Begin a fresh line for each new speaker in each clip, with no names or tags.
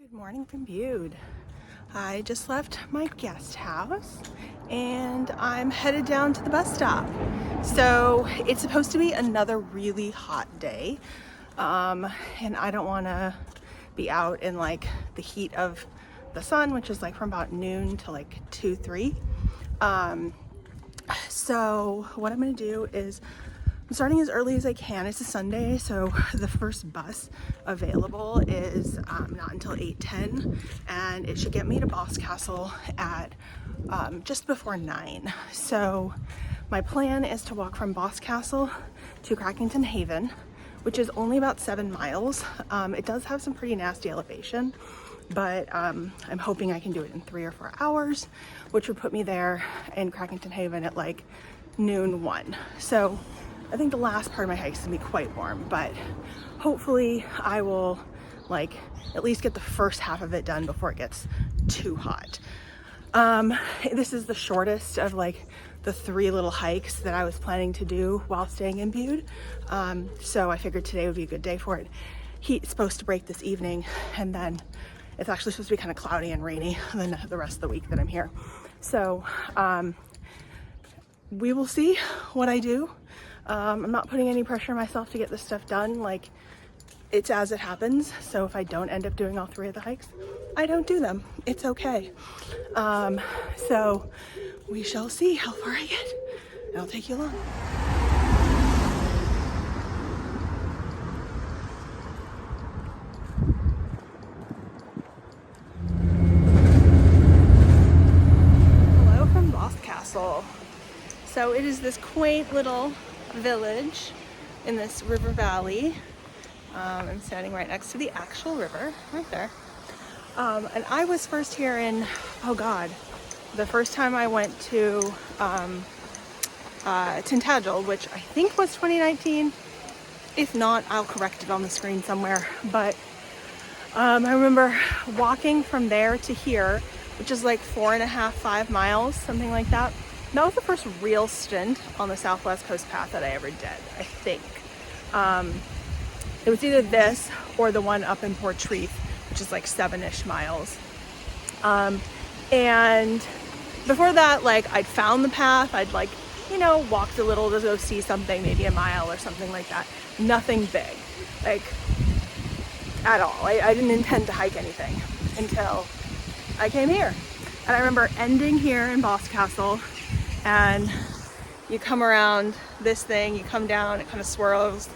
Good morning from Bude. I just left my guest house and I'm headed down to the bus stop. So it's supposed to be another really hot day, and I don't want to be out in like the heat of the sun, which is like from about noon to like 2-3. So what I'm going to do is I'm starting as early as I can. It's a Sunday, so the first bus available is not until 8:10, and it should get me to Boscastle at just before 9. So my plan is to walk from Boscastle to Crackington Haven, which is only about 7 miles. It does have some pretty nasty elevation, but I'm hoping I can do it in 3 or 4 hours, which would put me there in Crackington Haven at like noon 1. So I think the last part of my hike is gonna be quite warm, but hopefully I will like at least get the first half of it done before it gets too hot. This is the shortest of like the 3 little hikes that I was planning to do while staying in Bude. So I figured today would be a good day for it. Heat's supposed to break this evening, and then it's actually supposed to be kind of cloudy and rainy the rest of the week that I'm here. So we will see what I do. I'm not putting any pressure on myself to get this stuff done. Like, it's as it happens. So if I don't end up doing all 3 of the hikes, I don't do them. It's okay. So we shall see how far I get, and I'll take you along. Hello from Boscastle. So it is this quaint little village in this river valley. I'm standing right next to the actual river, right there. And I was first here in, oh God, the first time I went to Tintagel, which I think was 2019. If not, I'll correct it on the screen somewhere. But I remember walking from there to here, which is like 4.5, 5 miles, something like that. That was the first real stint on the Southwest Coast Path that I ever did, I think. It was either this or the one up in Portreath, which is like 7-ish miles. And before that, like, I'd found the path. I'd like, walked a little to go see something, maybe a mile or something like that. Nothing big, like, at all. I didn't intend to hike anything until I came here. And I remember ending here in Boscastle, and you come around this thing, you come down, it kind of swirls,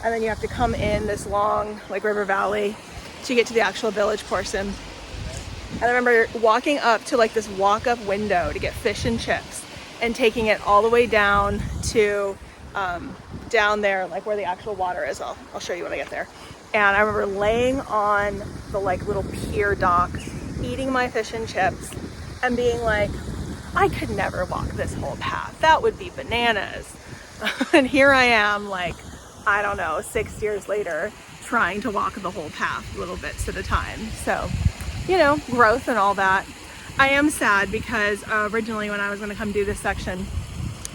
and then you have to come in this long like river valley to get to the actual village portion. And I remember walking up to like this walk-up window to get fish and chips, and taking it all the way down to down there, like where the actual water is. I'll show you when I get there. And I remember laying on the like little pier dock, eating my fish and chips, and being like, I could never walk this whole path. That would be bananas. And here I am, like, I don't know, 6 years later, trying to walk the whole path little bits at a time. So, growth and all that. I am sad because originally when I was going to come do this section,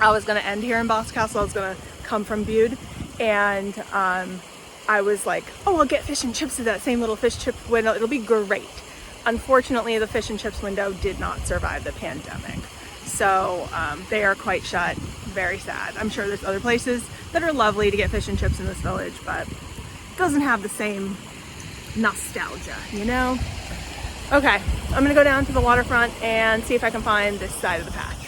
I was going to end here in Boscastle. I was going to come from Bude, and I was like, oh, I'll get fish and chips at that same little fish chip window. It'll be great. Unfortunately, the fish and chips window did not survive the pandemic. So they are quite shut. Very sad. I'm sure there's other places that are lovely to get fish and chips in this village, but it doesn't have the same nostalgia, Okay, I'm gonna go down to the waterfront and see if I can find this side of the path.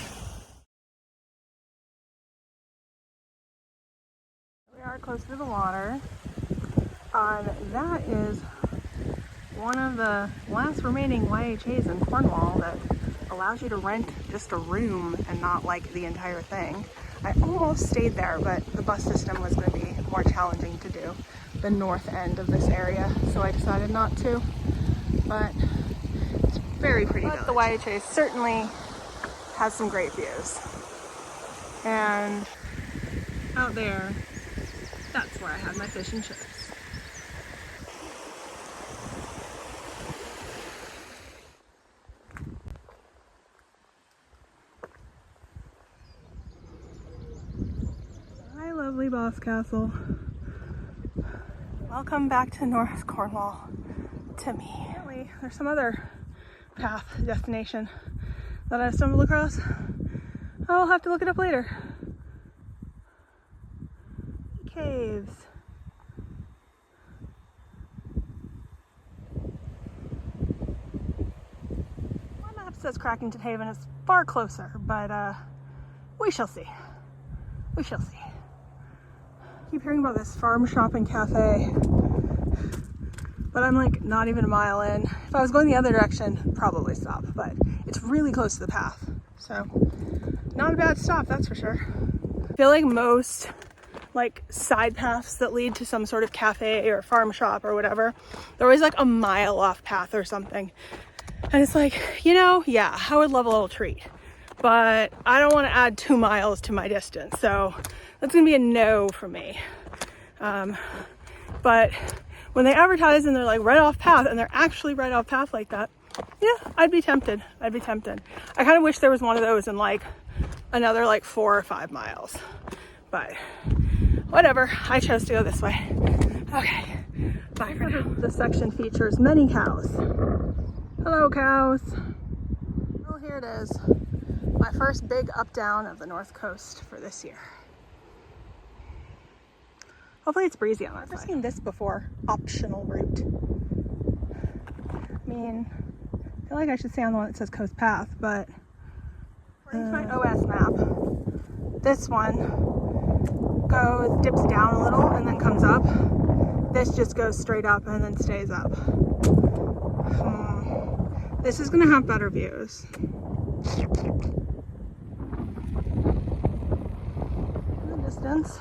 We are close to the water. That is one of the last remaining YHAs in Cornwall that allows you to rent just a room and not like the entire thing. I almost stayed there, but the bus system was going to be more challenging to do the north end of this area, so I decided not to. But it's very pretty. But the YHA certainly has some great views. And out there, that's where I had my fish and chips. Lovely Boscastle. Welcome back to North Cornwall. to me. Apparently, there's some other path destination that I stumbled across. I'll have to look it up later. Caves. My map says Crackington Haven is far closer, but we shall see. We shall see. I keep hearing about this farm shop and cafe, but I'm like not even a mile in. If I was going the other direction, probably stop, but it's really close to the path. So not a bad stop, that's for sure. I feel like most like side paths that lead to some sort of cafe or farm shop or whatever, they're always like a mile off path or something. And it's like, you know, yeah, I would love a little treat, but I don't want to add 2 miles to my distance. So that's gonna be a no for me. But when they advertise and they're like right off path and they're actually right off path like that, yeah, I'd be tempted. I'd be tempted. I kind of wish there was one of those in like another like 4 or 5 miles, but whatever, I chose to go this way. Okay, bye for now. This section features many cows. Hello, cows. Well, here it is. My first big up-down of the North Coast for this year. Hopefully it's breezy on that side. I've seen this before, optional route. I mean, I feel like I should stay on the one that says Coast Path, but according to my OS map, this one dips down a little and then comes up. This just goes straight up and then stays up. This is gonna have better views. In the distance,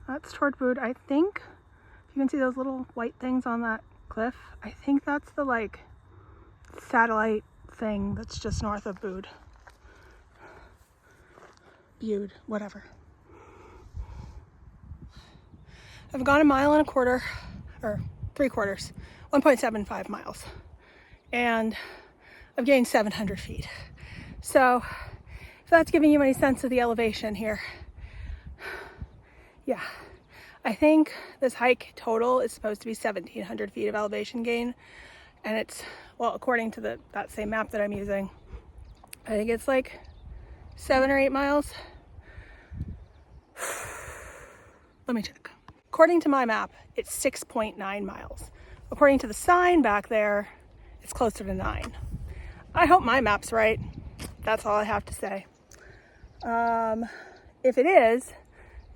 that's toward Bood. I think, if you can see those little white things on that cliff, I think that's the like satellite thing that's just north of Bood. Bude, whatever. I've gone 1.25 miles, or 3/4, 1.75 miles. And I've gained 700 feet. So if that's giving you any sense of the elevation here, yeah, I think this hike total is supposed to be 1,700 feet of elevation gain. And it's, well, according to that same map that I'm using, I think it's like 7 or 8 miles. Let me check. According to my map, it's 6.9 miles. According to the sign back there, it's closer to 9. I hope my map's right. That's all I have to say. If it is,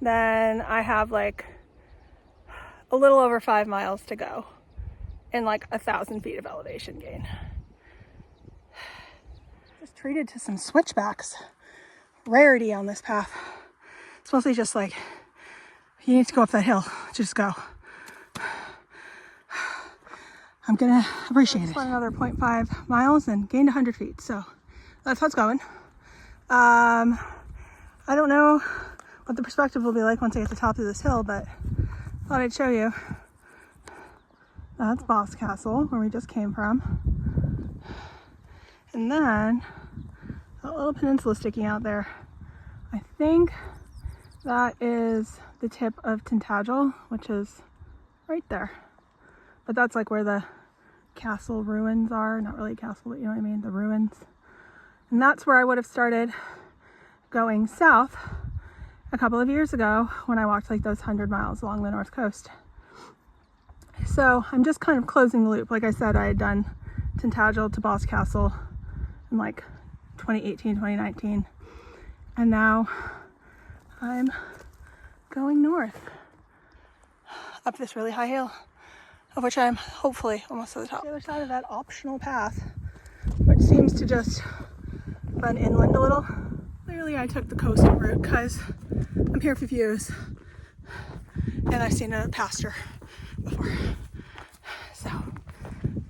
then I have like a little over 5 miles to go and like 1,000 feet of elevation gain. Just treated to some switchbacks. Rarity on this path. It's mostly just like, you need to go up that hill, just go. I'm gonna appreciate it. Another 0.5 miles and gained 100 feet, so that's how it's going. I don't know what the perspective will be like once I get to the top of this hill, but thought I'd show you. That's Boscastle, where we just came from. And then, that little peninsula sticking out there, I think that is the tip of Tintagel, which is right there. But that's like where the castle ruins are. Not really a castle, but you know what I mean, the ruins. And that's where I would have started going south a couple of years ago when I walked like those 100 miles along the north coast. So I'm just kind of closing the loop. Like I said, I had done Tintagel to Boscastle in like 2018, 2019. And now I'm going north up this really high hill, of which I'm hopefully almost to the top. The other side of that optional path, which seems to just run inland a little. Clearly I took the coastal route because I'm here for views and I've seen a pasture before. So,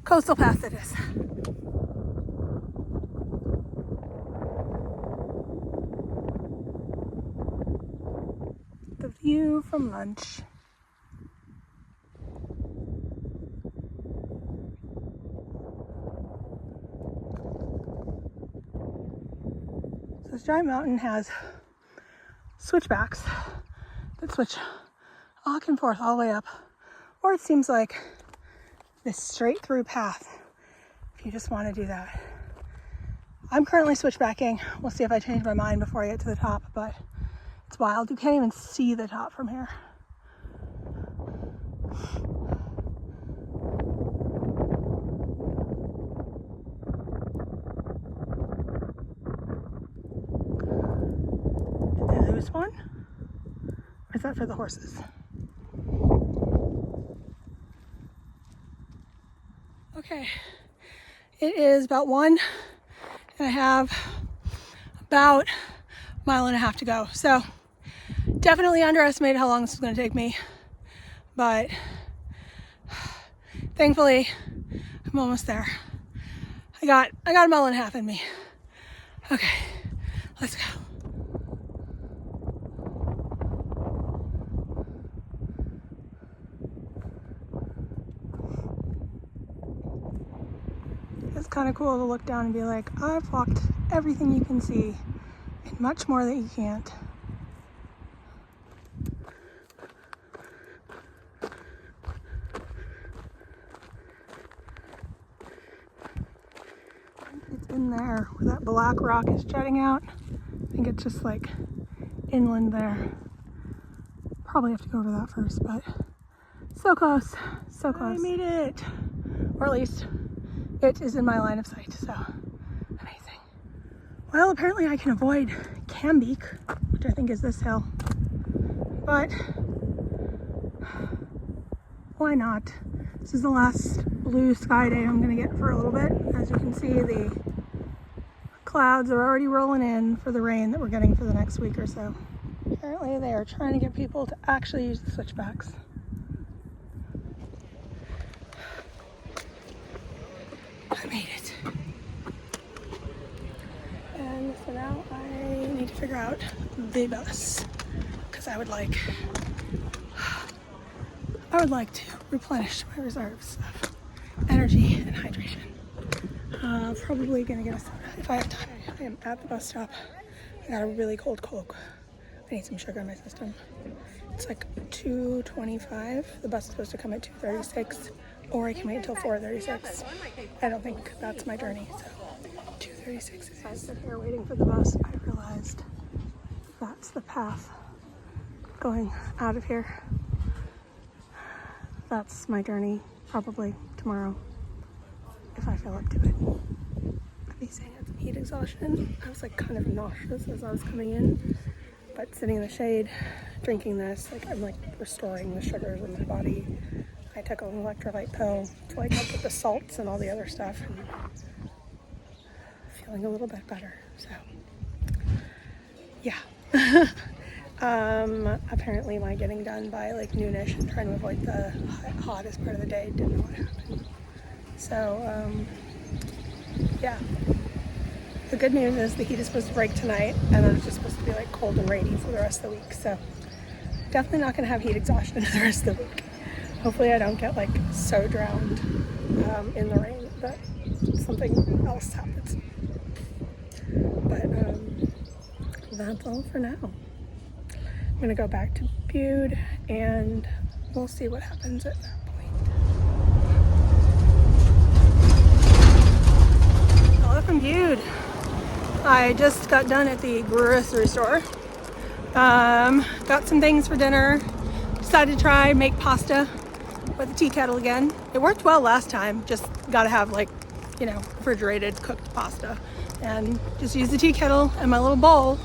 coastal path it is. The view from lunch. This giant mountain has switchbacks that switch back and forth all the way up, or it seems like this straight through path if you just want to do that. I'm currently switchbacking. We'll see if I change my mind before I get to the top, but it's wild. You can't even see the top from here. Did they lose one? Or is that for the horses? Okay, it is about 1, and I have about a mile and a half to go. So definitely underestimated how long this was going to take me, but thankfully I'm almost there. I got a mile and a half in me. Okay, let's go. It's kind of cool to look down and be like, I've walked everything you can see and much more that you can't. It's in there where that black rock is jutting out. I think it's just like inland there. Probably have to go over that first, but so close, so close. I made it, or at least it is in my line of sight, so amazing. Well, apparently I can avoid Cambeak, which I think is this hill, but why not? This is the last blue sky day I'm gonna get for a little bit. As you can see, the clouds are already rolling in for the rain that we're getting for the next week or so. Apparently they are trying to get people to actually use the switchbacks. I made it. And so now I need to figure out the bus, because I would like to replenish my reserves of energy and hydration. Probably gonna get a soda if I have time. I am at the bus stop. I got a really cold Coke. I need some sugar in my system. It's like 2:25. The bus is supposed to come at 2:36, or I can wait until 4:36. I don't think that's my journey, so 2:36. As I sit here waiting for the bus, I realized that's the path going out of here. That's my journey, probably tomorrow, if I feel up to it. I'd be saying it's heat exhaustion. I was like kind of nauseous as I was coming in, but sitting in the shade, drinking this, like I'm like restoring the sugars in my body. I took an electrolyte pill to like help with the salts and all the other stuff, and feeling a little bit better, so yeah. Apparently my getting done by like noonish and trying to avoid the hottest part of the day didn't know what happened. So yeah, the good news is the heat is supposed to break tonight, and then it's just supposed to be like cold and rainy for the rest of the week, so definitely not going to have heat exhaustion for the rest of the week. Hopefully I don't get like so drowned in the rain that something else happens. But that's all for now. I'm gonna go back to Bude and we'll see what happens at that point. Hello from Bude. I just got done at the grocery store. Got some things for dinner. Decided to try make pasta with a tea kettle again. It worked well last time. Just gotta have like, you know, refrigerated cooked pasta. And just use the tea kettle and my little bowl,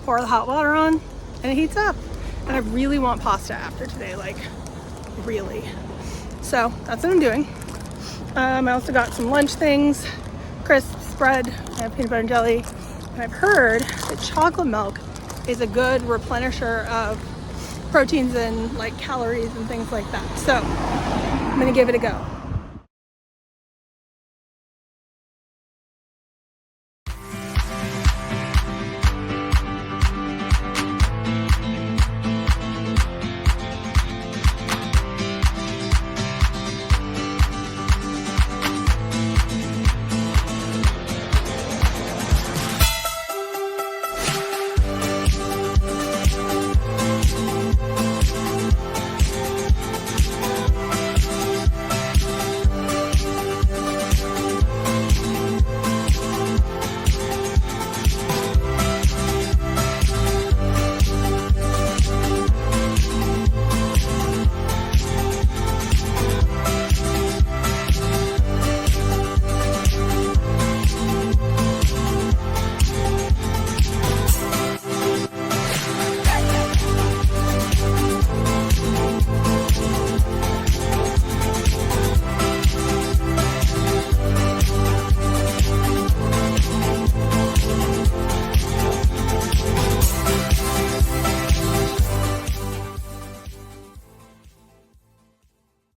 pour the hot water on, and it heats up. And I really want pasta after today, like really. So that's what I'm doing. I also got some lunch things, crisps, bread, I have peanut butter and jelly. And I've heard that chocolate milk is a good replenisher of proteins and like calories and things like that. So I'm gonna give it a go.